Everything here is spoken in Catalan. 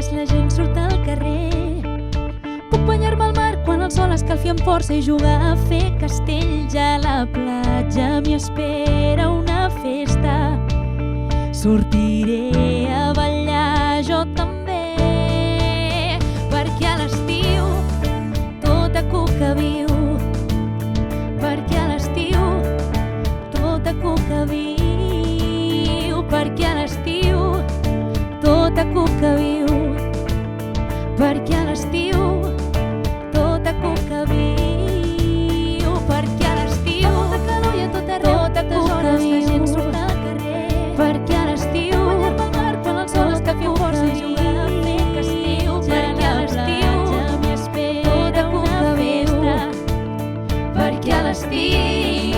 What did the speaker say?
zones la gent surt al carrer. Puc banyar-me al mar quan el sol escalfi amb força i jugar a fer castells a la platja. M'hi espera una festa, sortiré a ballar jo també, perquè a l'estiu tota cuca viu, perquè a l'estiu tota cuca viu, perquè a l'estiu tota cuca viu, perquè a l'estiu tota cuca viu, perquè a l'estiu tota calor i a tot arreu, totes hores la gent surt al carrer, perquè a l'estiu banyar-me al mar quan el sol escalfi amb força i jugar a fer castells, perquè a l'estiu m'hi espera una festa, perquè a l'estiu